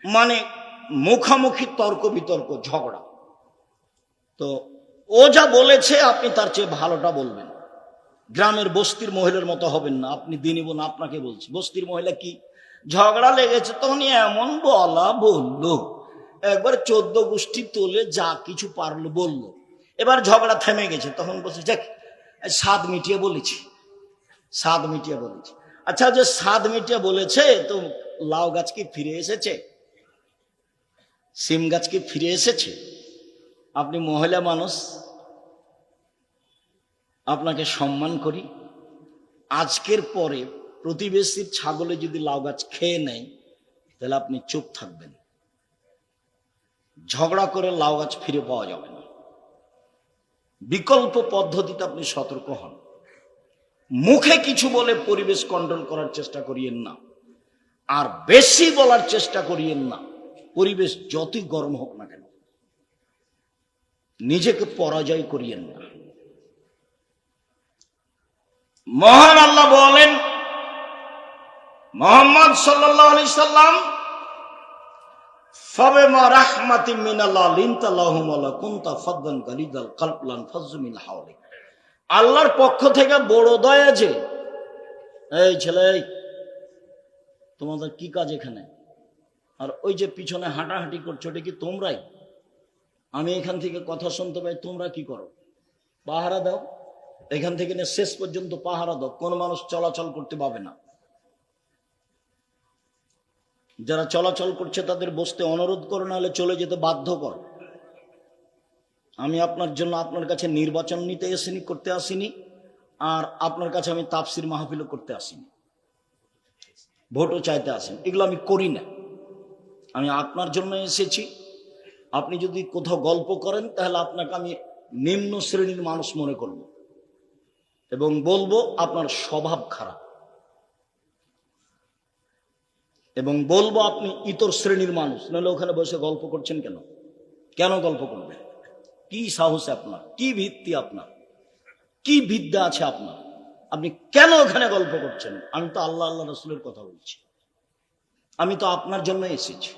মানে মুখামুখি তর্ক বিতর্ক ঝগড়া। তো ও যা বলেছে আপনি তার চেয়ে ভালোটা বলবেন। গ্রামের বস্তির মহিলার মতো হবেন না। আপনি দিনই বোন, আপনাকে বলছি, বস্তির মহিলা কি ঝগড়া লেগেছে তখন এমন বলা বললো, একবার 14 গোষ্ঠী তোলে যা কিছু পারলো বললো। এবার ঝগড়া থেমে গেছে, তখন বলছে যাক স্বাদ মিটিয়ে বলেছি, স্বাদ মিটিয়ে বলেছি। আচ্ছা, যে স্বাদ মিটিয়ে বলেছে, তো লাউ গাছ কি ফিরে এসেছে? সিম গাছ কি ফিরে এসেছে? আপনি মহিলা মানুষ, আপনাকে সম্মান করি। আজকের পরে প্রতিবেশীর ছাগলে যদি লাউ গাছ খেয়ে নেয়, তাহলে আপনি চুপ থাকবেন। ঝগড়া করে লাউ গাছ ফিরে পাওয়া যাবে না। বিকল্প পদ্ধতিতে আপনি সতর্ক হন। মুখে কিছু বলে পরিবেশ কন্ট্রোল করার চেষ্টা করিয়েন না, আর বেশি বলার চেষ্টা করিয়েন না। পরিবেশ যতই গরম হোক না কেন, নিজেকে পরাজয় করিয়েন না। মহান আল্লাহ বলেন, মুহাম্মদ সাল্লাল্লাহু আলাইহি সাল্লাম, ফাবিমা রাহমাতিম মিনাল্লাহ লিনতা লাহুম ওয়া কুনতা ফাদদান গালিদাল কলব লান ফাযু মিন হাওলিক। আল্লাহর পক্ষ থেকে বড় দয়া যে, এই ছেলে, তোমাদের কি কাজ এখানে? আর ওই যে পিছনে হাঁটাহাঁটি করছো, এটা কি তোমরাই? আমি এখান থেকে কথা শুনতে পাই, তোমরা কি করো? পাহারা দাও। এখান থেকে শেষ পর্যন্ত পাহারা দাও, কোন মানুষ চলাচল করতে পাবে না। যারা চলাচল করছে তাদের বসতে অনুরোধ করো, না হলে চলে যেতে বাধ্য করো। আমি আপনার জন্য আপনার কাছে নির্বাচন নিতে করতে আসিনি, আর আপনার কাছে আমি তাফসির মাহফিলও করতে আসিনি, ভোটও চাইতে আসেন, এগুলো আমি করি না। আমি আপনার জন্য এসেছি। আপনি যদি কোথাও গল্প করেন, তাহলে আপনাকে আমি নিম্ন শ্রেণীর মানুষ মনে করব এবং বলবো আপনার স্বভাব খারাপ, এবং বলবো আপনি ইতর শ্রেণীর মানুষ। নাহলে ওখানে বসে গল্প করছেন কেন? কেন গল্প করবেন? কি সাহস আপনার? কি ভিত্তি আপনার? কি বিদ্যা আছে আপনার? আপনি কেন ওখানে গল্প করছেন? আমি তো আল্লাহ আল্লাহ রাসূলের কথা বলছি, আমি তো আপনার জন্য এসেছি।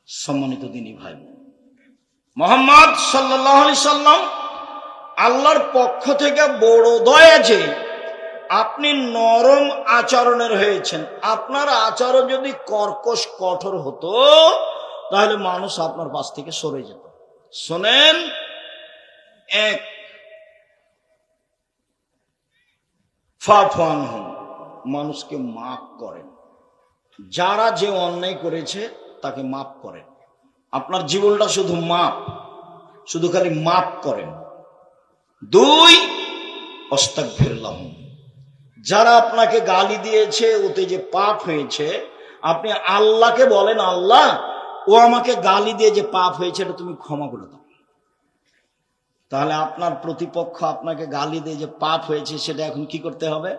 সম্মানিত দিনী ভাই, মুহাম্মদ সাল্লাল্লাহু আলাইহি সাল্লাম, আল্লাহর পক্ষ থেকে বড় দয়া যে আপনি নরম আচরণের হয়েছেন। আপনার আচরণ যদি কর্কশ কঠোর হতো, তাহলে মানুষ আপনার পাশ থেকে সরে যেত। শোনেন, এক, ফাফু আনহুম, মানুষকে মাফ করেন। যারা যে অন্যায় করেছে তাকে মাফ করেন। আপনার জীবনটা শুধু মাপ, শুধু খালি মাপ করেন। দুই, আস্তাগফির লাহুম, যারা আপনাকে গালি দিয়েছে, ওতে যে পাপ হয়েছে, আপনি আল্লাহকে বলেন, আল্লাহ, ও আমাকে গালি দিয়ে যে পাপ হয়েছে, এটা তুমি ক্ষমা করে দাও। তাহলে আপনার প্রতিপক্ষ আপনাকে গালি দিয়ে যে পাপ হয়েছে, সেটা এখন কি করতে হবে?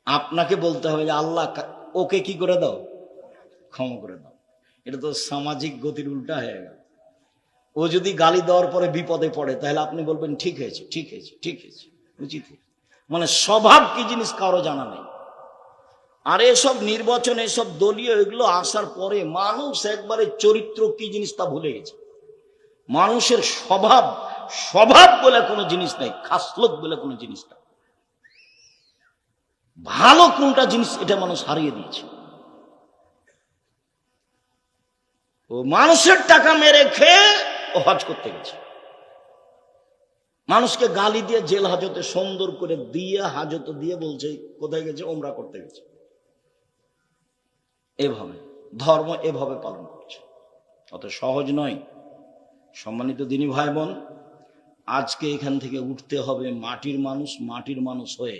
আপনাকে বলতে হবে যে আল্লাহ, ওকে কি করে দাও? ক্ষমা করে দাও। এটা তো সামাজিক গতির উল্টা হয়ে গেল। ও যদি গালি দেওয়ার পরে বিপদে পড়ে, তাহলে আপনি বলবেন ঠিক হয়েছে, ঠিক হয়েছে, ঠিক হয়েছে, উচিত। মানে স্বভাব কি জিনিস কারো জানা নেই। আর এসব নির্বাচন, এসব দলীয় এগুলো আসার পরে মানুষ একবারে চরিত্র কি জিনিস তা ভুলে গেছে। মানুষের স্বভাব, স্বভাব বলে কোনো জিনিস নাই, খাসলত বলে কোনো জিনিস নাই। ভালো কোনটা জিনিস, এটা মানুষ হারিয়ে দিয়েছে। ও মানুষের টাকা মেরে খেয়ে ও হজ করতে গেছে, মানুষকে গালি দিয়ে জেল হাজতে সুন্দর করে দিয়ে হাজত দিয়ে বলছে কোথায় গেছে? ওমরা করতে গেছে। এভাবে ধর্ম এভাবে পালন করছে, অত সহজ নয়। সম্মানিত দিনী ভাই বোন, আজকে এখান থেকে উঠতে হবে মাটির মানুষ, মাটির মানুষ হয়ে।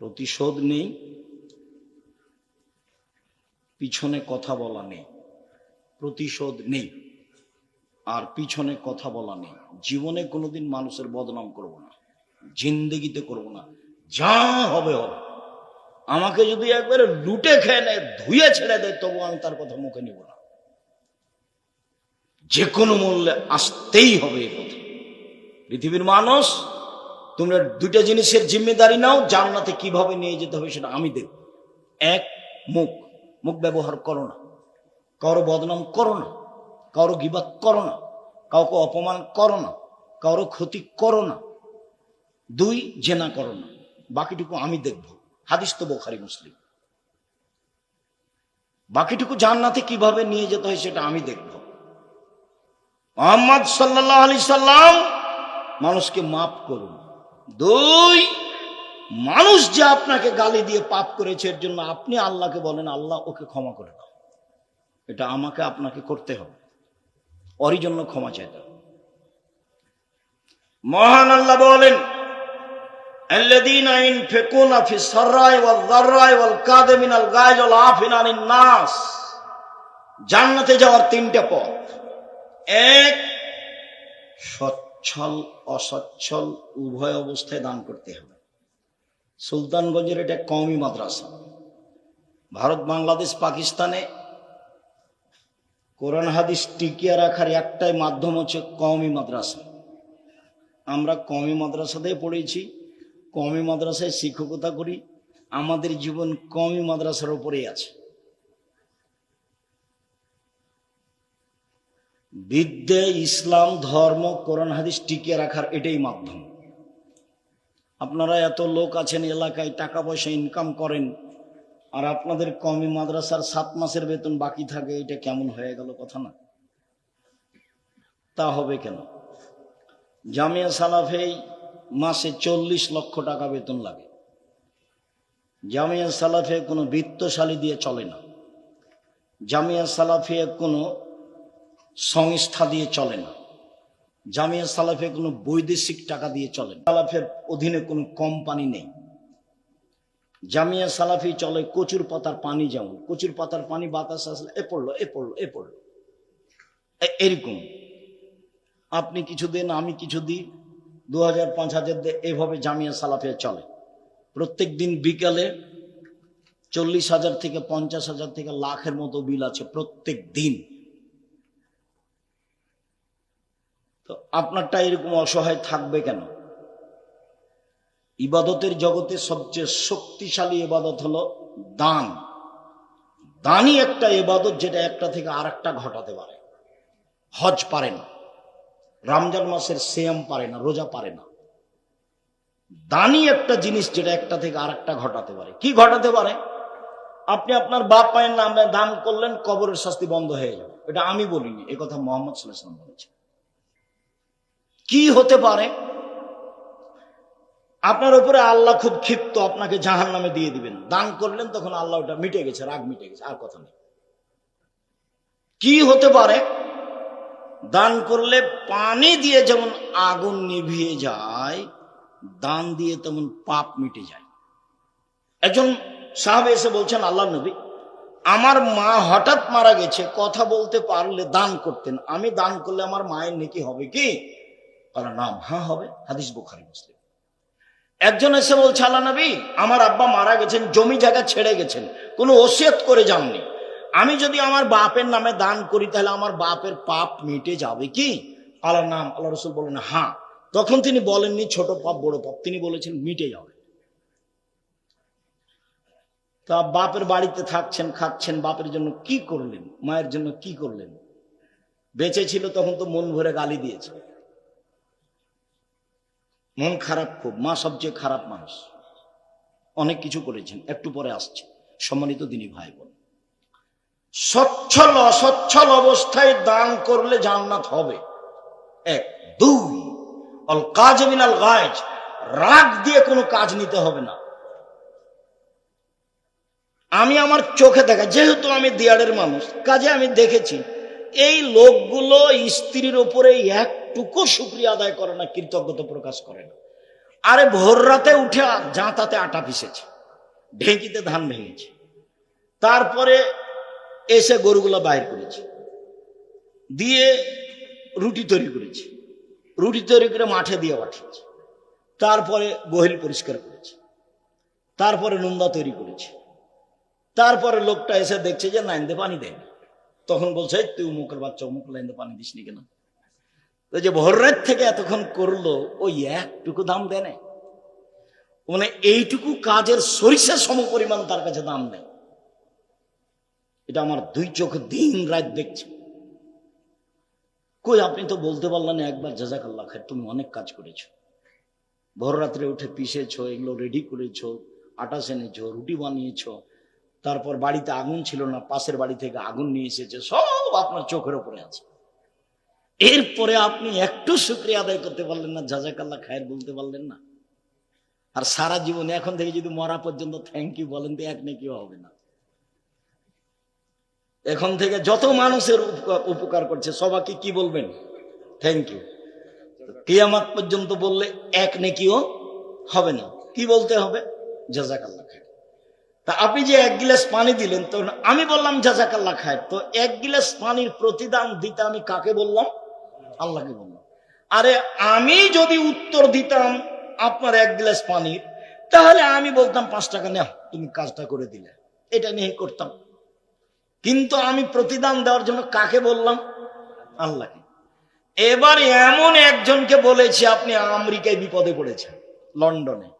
প্রতিশোধ নেই, পিছনে কথা বলা নেই। প্রতিশোধ নেই আর পিছনে কথা বলা নেই। জীবনে কোনোদিন মানুষের বদনাম করব না, জিন্দেগিতে করব না। যা হবে হবে। আমাকে যদি একবারে লুটে খেয়ে নেয়, ধুয়ে ছেড়ে দেয়, তবু আমি তার কথা মুখে নিব না। যে কোনো মূল্যে আসতেই হবে এই কথা। পৃথিবীর মানুষ, তোমরা দুইটা জিনিসের জিম্মেদারি নাও, জান্নাতে কিভাবে নিয়ে যেতে হবে সেটা আমি দেখব। এক, মুখ মুখ ব্যবহার করো না, কারো বদনাম করো না, কারো গীবাত করো না, কাউকে অপমান করো না, কারো ক্ষতি করো না। দুই, জেনা করো না। বাকিটুকু আমি দেখব। হাদিস তো বুখারী মুসলিম। বাকিটুকু জান্নাতে কিভাবে নিয়ে যেতে হয় সেটা আমি দেখব। মুহাম্মদ সাল্লাল্লাহু আলাইহি সাল্লাম মানুষকে মাফ করুন। দুই, মানুষ যে আপনাকে গালি দিয়ে পাপ করেছে এর জন্য আপনি আল্লাহকে বলেন, আল্লাহ ওকে ক্ষমা করে দাও। এটা আমাকে আপনাকে করতে হবে, ওরই জন্য ক্ষমা চাইতে হবে। মহান আল্লাহ বলেন, আল্লাযীনা ইনফিকুনা ফিস সাররাই ওয়াল যাররাই ওয়াল কাযিমিনাল গায়জ ওয়াল আফিনা আনিন নাস। জান্নাতে যাওয়ার তিনটা পথ। এক, সচ্ছল অসচ্ছল উভয় অবস্থায় দান করতে হবে। সুলতানগঞ্জের এটা কওমি মাদ্রাসা। ভারত, বাংলাদেশ, পাকিস্তানে কোরআন হাদিস টিকিয়ে রাখার একটাই মাধ্যম হচ্ছে কওমি মাদ্রাসা। আমরা কওমি মাদ্রাসাতেই পড়েছি, কওমি মাদ্রাসায় শিক্ষকতা করি, আমাদের জীবন কওমি মাদ্রাসার উপরেই আছে। বিদ্যে, ইসলাম, ধর্ম, কোরআন হাদিস টিকিয়ে রাখার এটাই মাধ্যম। আপনারা এত লোক আছেন এলাকায়, টাকা পয়সা ইনকাম করেন, আর আপনাদের কওমি মাদ্রাসার 7 মাসের বেতন বাকি থাকে। এটা কেমন হয়ে গেল কথা না? তা হবে কেন? জামিয়া সালাফে মাসে 40 লক্ষ টাকা বেতন লাগে। জামিয়া সালাফে কোনো বিত্তশালী দিয়ে চলে না। জামিয়া সালাফে কোনো সংস্থা দিয়ে চলে না। জামিয়া সালাফে কোনো বৈদেশিক টাকা দিয়ে চলে না। সালাফের অধীনে কোনো কোম্পানি নেই। জামিয়া সালাফি চলে কচুর পাতার পানি, যেমন কচুর পাতার পানি বাতাস আসলে এ পড়লো এ পড়লো এ পড়লো, এরকম। আপনি কিছু দেন, আমি কিছু দিই, 2000 5000 দিয়ে, এভাবে জামিয়া সালাফিয়া চলে। প্রত্যেক দিন বিকালে 40,000 থেকে 50,000 থেকে লাখের মতো বিল আছে প্রত্যেক দিন। তো আপনারটা এরকম অসহায় থাকবে কেন? ইবাদতের জগতে সবচেয়ে শক্তিশালী ইবাদত হলো দান। দানই একটা ইবাদত যেটা একটা থেকে আরেকটা ঘটাতে পারে। হজ পারে না, রমজান মাসের সিয়াম পারে না, রোজা পারে না। দানই একটা জিনিস যেটা একটা থেকে আরেকটা ঘটাতে পারে। কি ঘটাতে পারে? আপনি আপনার বাপ মায়ের নামে দান করলেন, কবরের শাস্তি বন্ধ হয়ে যাবে। এটা আমি বলিনি, এ কথা মুহাম্মদ সাল্লাল্লাহু আলাইহি ওয়াসাল্লাম বলেছেন। কি হতে পারে? আপনার উপরে আল্লাহ খুব ক্ষিপ্ত, আপনাকে জাহান্নামে দিয়ে দিবেন। দান করলেন, তখন আল্লাহ ওটা মিটে গেছে, রাগ মিটে গেছে, আর কথা নেই। কি হতে পারে? দান করলে পানি দিয়ে যেমন আগুন নিভিয়ে যায়, দান দিয়ে তেমন পাপ মিটে যায়। একজন সাহাবী এসে বলছেন, আল্লাহ নবী, আমার মা হঠাৎ মারা গেছে, কথা বলতে পারলে দান করতেন, আমি দান করলে আমার মায়ের নেকি হবে কি? বলে, নাম, হ্যাঁ হবে। হাদিস বুখারী মুসলিম। একজন এসে বলছে, আল্লাহ নবী, আমার আব্বা মারা গেছেন, জমি জায়গা ছেড়ে গেছেন, কোনো ওসিয়ত করে যাননি, আমি যদি আমার বাপের নামে দান করি তাহলে আমার বাপের পাপ মিটে যাবে কি? আল্লাহর নাম, আল্লাহ রাসূল বলেন হ্যাঁ। তখন তিনি বলেননি ছোট পাপ বড় পাপ, তিনি বলেছেন মিটে যাবে। তা বাপের বাড়িতে থাকছেন, খাচ্ছেন, বাপের জন্য কি করলেন, মায়ের জন্য কি করলেন? বেঁচে ছিল তখন তো মন ভরে গালি দিয়েছে, মন খারাপ খুব, মা সবচেয়ে খারাপ মানুষ, অনেক কিছু করেছেন, একটু পরে আসছে। সম্মানিত দিনী ভাই বোন, সচ্ছল অসচ্ছল অবস্থায় দান করলে জান্নাত হবে। এক। দুই, অল কাযিমিনাল গায়জ, রাগ দিয়ে কোনো কাজ নিতে হবে না। আমি আমার চোখে দেখা, যেহেতু আমি দিয়াড়ের মানুষ, কাজে আমি দেখেছি এই লোকগুলো স্ত্রীর উপরে একটুকু শুকরিয়া আদায় করে না, কৃতজ্ঞতা প্রকাশ করে না। আরে ভোর রাতে উঠে জাঁতাতে আটা পিসেছে, ঢেঁকিতে ধান ভেঙেছে, তারপরে এসে গরুগুলো বাইর করেছে, দিয়ে রুটি তৈরি করেছে, রুটি তৈরি করে মাঠে দিয়ে পাঠিয়েছে, তারপরে গোহিল পরিষ্কার করেছে, তারপরে নোন্দা তৈরি করেছে, তারপরে লোকটা এসে দেখছে যে লাইনতে পানি দেয়, তখন বলছে, তুই মুখের বাচ্চা, মুখ লাইনতে পানি দিস নি কেন? যে ভোর রাত থেকে এতক্ষণ করলো, ওই একটুকু দাম দেয় না। মানে এইটুকু কাজের সরিষা সমপরিমাণ তার কাছে দাম নেই। এটা আমার দুই চোখ দিন রাত দেখছে। কই আপনি তো বলতে পারলেন একবার জাযাকাল্লাহ খায়ের, তুমি অনেক কাজ করেছো, ভোর রাত্রে উঠে পিষেছো, এগুলো রেডি করেছো, আটা সেনেছো, রুটি বানিয়েছো, তারপর বাড়িতে আগুন ছিল না, পাশের বাড়ি থেকে আগুন নিয়ে এসেছে, সব আপনার চোখের উপরে আছে। এরপরে আপনি একটু শুকরিয়া আদায় করতে পারলেন না, জাযাকাল্লাহ খায়ের বলতে পারলেন না। আর সারা জীবনে এখন থেকে যদি মরা পর্যন্ত থ্যাংক ইউ বলেন তো এক নেকিও হবে না। এখন থেকে যত মানুষের উপকার করছে সবাইকে কি বলবেন? Thank you. কিয়ামত পর্যন্ত বললে এক নেকিও হবে না। কি বলতে হবে? জাযাকাল্লাহ খায়ের। তা আপনি যে এক গিলাস পানি দিলেন, তো আমি বললাম জাযাকাল্লাহ খায়ের, তো এক গিলাস পানির প্রতিদান দিতে আমি কাকে বললাম? আল্লাহকে বললাম। আরে আমি যদি উত্তর দিতাম আপনার এক গ্লাস পানির, তাহলে আমি বলতাম 5 টাকা নাও, তুমি কাজটা করে দিলে, এটা নিয়ে করতাম। কিন্তু আমি প্রতিদান দেওয়ার জন্য কাকে বললাম? আল্লাহকে। এবার এমন একজনকে বলেছি আপনি আমেরিকায় বিপদে পড়েছেন, লন্ডনে,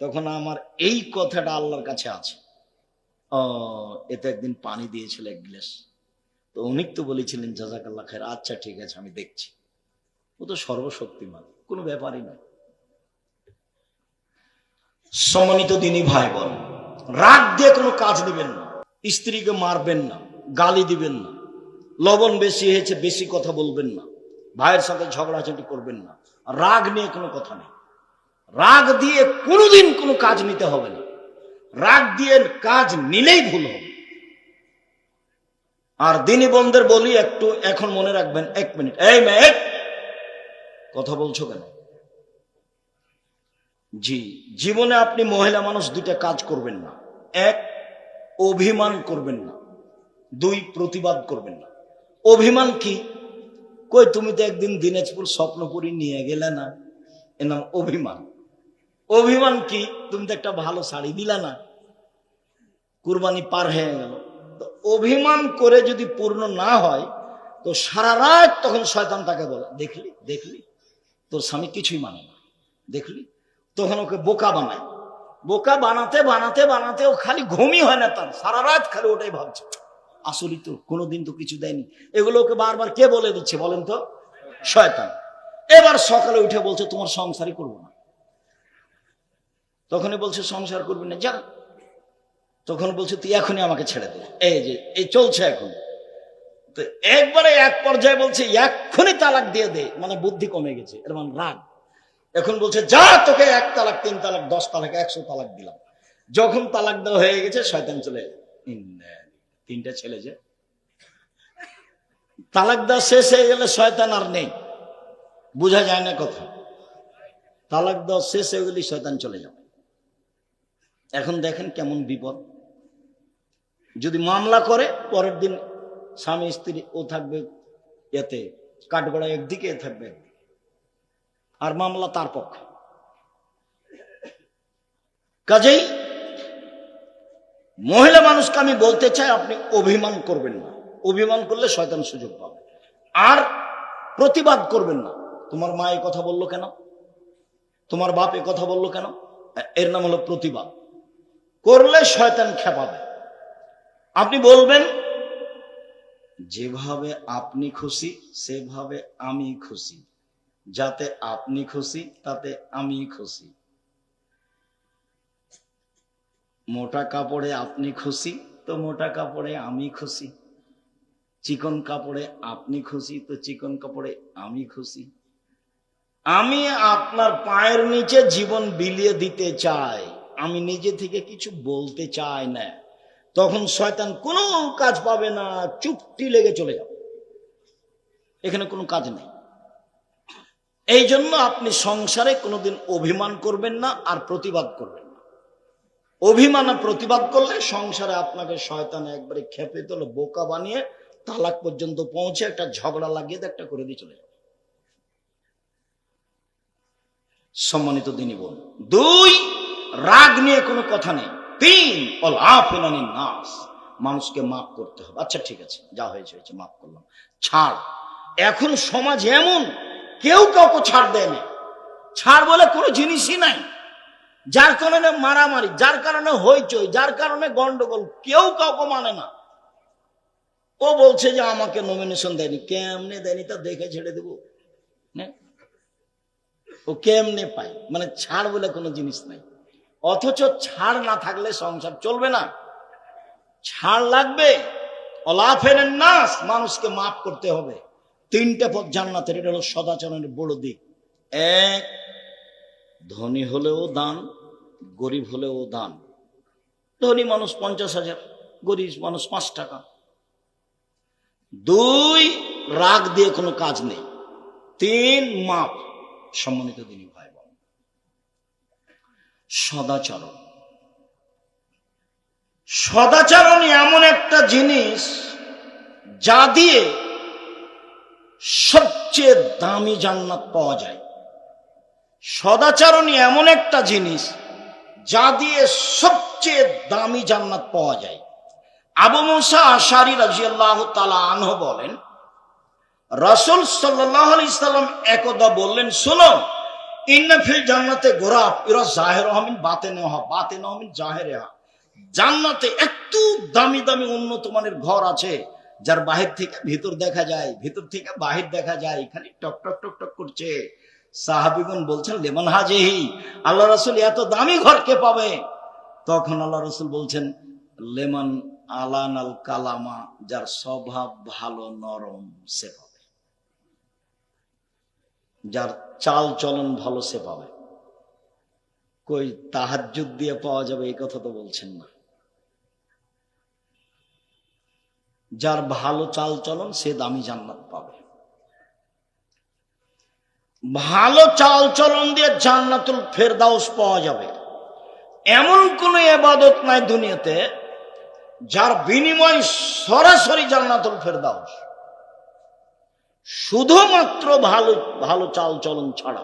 তখন আমার এই কথাটা আল্লাহর কাছে আছে, এতে একদিন পানি দিয়েছিল এক গ্লাস, তো উনি তো বলেছিলেন জাযাকাল্লাহ খায়ের, আচ্ছা ঠিক আছে আমি দেখছি। ও তো সর্বশক্তিমান, কোনো ব্যাপারই নয়। সম্মানিত দিনী ভাই বোন, রাগ দিয়ে কোনো কাজ দিবেন না, স্ত্রীকে মারবেন না, গালি দিবেন না, লবণ বেশি হয়েছে বেশি কথা বলবেন না, ভাইয়ের সাথে ঝগড়াঝাটি করবেন না। রাগ নিয়ে কোনো কথা নেই। রাগ দিয়ে কোনোদিন কোনো কাজ নিতে হবে না। রাগ দিয়ে কাজ নিলেই ভুল হবে। আর দিনী বোনদের বলি একটু এখন মনে রাখবেন, 1 মিনিট, এই মেয়ে কথা বলছো কেন? জি, জীবনে আপনি মহিলা মানুষ 2টা কাজ করবেন না। 1, অভিমান করবেন না। 2, প্রতিবাদ করবেন না। অভিমান কি? কই তুমি তো একদিন দিনাজপুর স্বপ্নপুরী নিয়ে গেলে না, এর নাম অভিমান। অভিমান কি? তুমি তো একটা ভালো শাড়ি দিলা না, কুরবানি পার হয়ে গেল। তো অভিমান করে যদি পূর্ণ না হয়, তো সারা রাত তখন শয়তান তাকে বলে, দেখলি দেখলি তোর স্বামী কিছুই মানে না, দেখলি। তখন ওকে বোকা বানায়। বোকা বানাতে বানাতে বানাতে ও খালি ঘুমই হয় না তার, সারা রাত খালি ওটাই ভাবছে, আসলে তো কোনোদিন তো কিছু দেয়নি। এগুলো ওকে বারবার কে বলে দিচ্ছে বলেন তো? শয়তান। এবার সকালে উঠে বলছে তোমার সংসারই করবো না। তখনই বলছে সংসার করবি না, যা। তখন বলছে তুই এখনই আমাকে ছেড়ে দে, এই যে এই চলছে এখন। তো একবারে এক পর্যায়ে বলছে এক্ষুনি তালাক দিয়ে দে, মানে বুদ্ধি কমে গেছে, এর মানে রাগ। এখন বলছে যা, তোকে 1 তালাক 3 তালাক 10 তালাক 100 তালাক দিলাম। যখন তালাক দেওয়া হয়ে গেছে শয়তান চলে, 3টা ছেলে, যে তালাক দেওয়া শেষ হয়ে গেলে শয়তান আর নেই, বোঝা যায় না কথা। তালাক দেওয়া শেষ হয়ে গেলে শয়তান চলে যাবে। এখন দেখেন কেমন বিপদ। যদি মামলা করে, পরের দিন স্বামী স্ত্রী ও থাকবে এতে কাঠগড়া একদিকে, এ থাকবে, আর মামলা তার পক্ষে। কাজেই মহিলা মানুষকে আমি বলতে চাই, আপনি অভিমান করবেন না। অভিমান করলে শয়তান সুযোগ পাবে। আর প্রতিবাদ করবেন না। তোমার মা এই কথা বললো কেন, তোমার বাপ এ কথা বললো কেন, এর নাম হলো প্রতিবাদ। করলে শয়তান খেপাবে। আপনি বলবেন যেভাবে আপনি খুশি সেভাবে আমি খুশি, যাতে আপনি খুশি তাতে আমি খুশি। মোটা কাপড়ে আপনি খুশি তো মোটা কাপড়ে আমি খুশি, চিকন কাপড়ে আপনি খুশি তো চিকন কাপড়ে আমি খুশি। আমি আপনার পায়ের নিচে জীবন বিলিয়ে দিতে চাই, আমি নিজে থেকে কিছু বলতে চাই না। তখন শয়তান কোনো কাজ পাবে না, চুপটি লেগে চলে যাবে, এখানে কোনো কাজ নেই। এই জন্য আপনি সংসারে কোনোদিন অভিমান করবেন না, আর প্রতিবাদ করবেন না। অভিমান আর প্রতিবাদ করলে সংসারে আপনাকে শয়তান একবারে খেপে তোলে, বোকা বানিয়ে তালাক পর্যন্ত পৌঁছে একটা ঝগড়া লাগিয়ে একটা করে দিয়ে চলে যাবে। সম্মানিত দিনী বোন, 2, রাগ নিয়ে কোনো কথা নেই। 3, নাস, মানুষকে মাফ করতে হবে। আচ্ছা ঠিক আছে, যা হয়েছে হয়েছে, মাফ করলাম, ছাড়। এখন সমাজ এমন, কেউ কাউকে ছাড় দেয় না। ছাড় বলে কোনো জিনিসই নাই। যার কারণে মারামারি, যার কারণে হইচই, যার কারণে গন্ডগোল, কেউ কাউকে মানে না। ও বলছে যে আমাকে নমিনেশন দেয়নি। কেমনে দেয়নি তা দেখে ছেড়ে দেবো। ও কেমনে পায়, মানে ছাড় বলে কোনো জিনিস নাই। অথচ ছাড় না থাকলে সংসার চলবে না, ছাড় লাগবে। অলাফের নাস, মানুষকে মাফ করতে হবে। তিনটে পথ জান্নাতের, এটা হলো সদাচরণের বড় দিক। এক, ধনী হলেও দান, গরিব হলেও দান। ধনী মানুষ 50,000, গরিব মানুষ 5 টাকা। 2, রাগ দিয়ে কোনো কাজ নেই। 3, মাপ। সম্মানিত দিনী ভাই বোন, সদাচরণ, সদাচরণ এমন একটা জিনিস যা দিয়ে সবচেয়ে দামি জান্নাত পাওয়া যায়। সদাচরণ এমন একটা জিনিস যা দিয়ে সবচেয়ে দামি জান্নাত পাওয়া যায়। আবু মুসা আশারী রাদিয়াল্লাহু তাআলা আনহু বলেন, রাসূল সাল্লাল্লাহু আলাইহি সাল্লাম একদা বললেন, শোনো, ইন্না ফিল জান্নাতে গোরাফ ইরা জাহিরুহা মিন বাতিনিহা বাতিনুহা মিন জাহিরিহা। জান্নাতে এত দামি দামি উন্নত মানের ঘর আছে যার বাহির থেকে ভিতর দেখা যায়, ভিতর থেকে বাহির দেখা যায়, এখানে টক টক টক টক করছে। সাহাবীগণ বলছেন, লিমান হাজিহি, আল্লাহ রাসূল এত দামি ঘর কে পাবে? তখন আল্লাহ রাসূল বলছেন, লেমান আলানাল কালামা, যার স্বভাব ভালো নরম সে পাবে, যার চাল চলন ভালো সে পাবে। কই তাহাজ্জুদ দিয়ে পাওয়া যাবে এই কথা তো বলছেন না। যার ভালো চাল চলন সে দামি জান্নাত পাবে। ভালো চাল চলন দিয়ে জান্নাতুল ফেরদাউস পাওয়া যাবে। এমন কোন ইবাদত নাই দুনিয়াতে যার বিনিময় সরাসরি জান্নাতুল ফেরদাউস, শুধুমাত্র ভালো ভালো চাল চলন ছাড়া।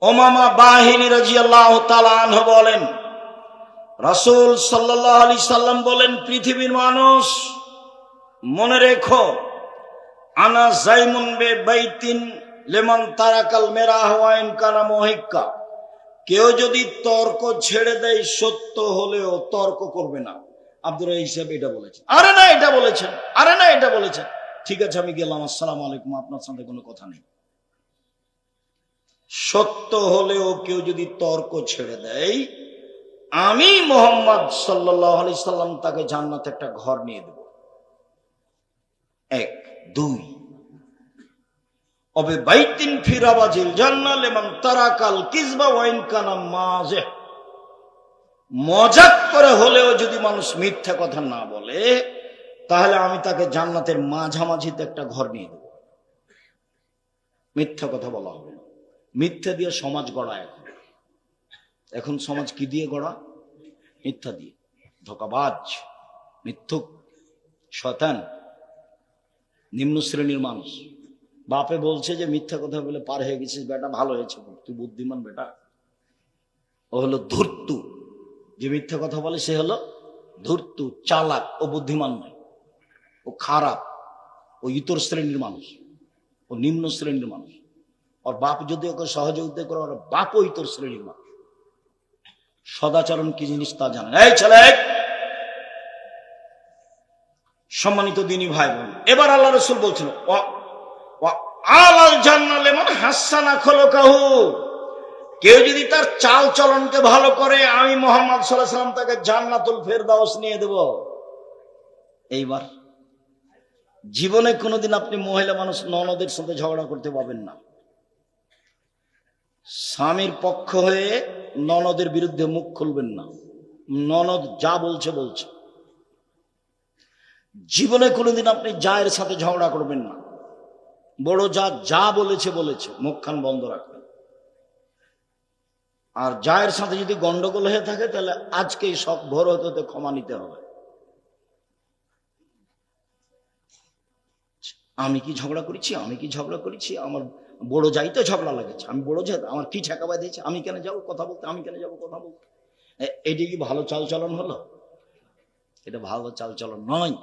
উমামা বাহিনী রাদিয়াল্লাহু তাআলা আনহু বলেন, রাসূল সাল্লাল্লাহু আলাইহি সাল্লাম বলেন, পৃথিবীর মানুষ মনে রেখো, আনা জাইমুন বে বাইতিন লিমান তারাকাল মেরাহ ওয়া ইন কানা মুহিক্কা। কেউ যদি তর্ক ছেড়ে দেয়, সত্য হলেও তর্ক করবে না। আব্দুর রাজ্জাক সাহেব এটা বলেছেন, আরে না এটা বলেছেন, আরে না এটা বলেছেন, ঠিক আছে আমি গেলাম, আসসালামু আলাইকুম, আপনার সাথে কোনো কথা নেই। সত্য হলেও কেউ যদি তর্ক ছেড়ে দেয়, আমি মুহাম্মদ সাল্লাল্লাহু আলাইহি সাল্লাম তাকে জান্নাতে একটা ঘর নিয়ে দেব। 1, 2, অবে বাইতিন ফিরাবাজিল জান্নাহ লিমান তারাকাল কিযবা ওয়া ইন কানা মাযিহ। মজাক করে হলেও যদি মানুষ মিথ্যা কথা না বলে, তাহলে আমি তাকে জান্নাতের মাঝামাঝিতে একটা ঘর নিয়ে দেব। মিথ্যা কথা বলা হবে না। মিথ্যা দিয়ে সমাজ গড়া। এখন সমাজ কি দিয়ে গড়া? মিথ্যা দিয়ে। ধোঁকাবাজ, মিথ্যুক, শয়তান, নিম্ন শ্রেণীর মানুষ। বাপে বলছে যে মিথ্যা কথা বলে পার হয়ে গেছিস বেটা, ভালো হয়েছে, তুই বুদ্ধিমান বেটা। ও হলো ধূর্তু। যে মিথ্যা কথা বলে সে হলো ধূর্তু, চালাক। ও বুদ্ধিমান নয়, ও খারাপ, ও ইতর শ্রেণীর মানুষ, ও নিম্ন শ্রেণীর মানুষ। ওর বাপ যদি ওকে সহযোগিতা করে, ওর বাপও ইতর শ্রেণীর মানুষ। সদাচরণ কি জিনিস তা জানেন। এই ছেলে, সম্মানিত দিনী ভাই বোন, এবার আল্লাহ রাসূল বলছেন, আলাল জান্নাহ লিমান হাসানা খুলুকাহু। কেউ যদি তার চাল চলনকে ভালো করে, আমি মুহাম্মদ সাল্লাল্লাহু আলাইহি ওয়াসাল্লাম তাকে জান্নাতুল ফেরদাউস নিয়ে দেব। এইবার জীবনে কোনোদিন আপনি মহিলা মানুষ ননদের সাথে ঝগড়া করতে পাবেন না। স্বামীর পক্ষ হয়ে ননদের বিরুদ্ধে মুখ খুলবেন না। ননদ যা বলছে বলছে। জীবনে কোনোদিন আপনি জায়ের সাথে ঝগড়া করবেন না। বড় যা যা বলেছে বলেছে, মুখখান বন্ধ রাখবেন। আর জায়ের সাথে যদি গন্ডগোল হয়ে থাকে, তাহলে আজকেই সব ভোর হতে ক্ষমা নিতে হবে। আমি কি ঝগড়া করেছি, আমি কি ঝগড়া করেছি, আমার বড় যাইতে ঝগড়া লাগেছে, আমি বড় যাই, আমার কি ঠেকাবা দিয়েছে, আমি কেন যাবো কথা বলতে, আমি কেন যাবো কথা বলতে। এটি কি ভালো চাল চলন হলো? এটা ভালো চাল চলন নয়।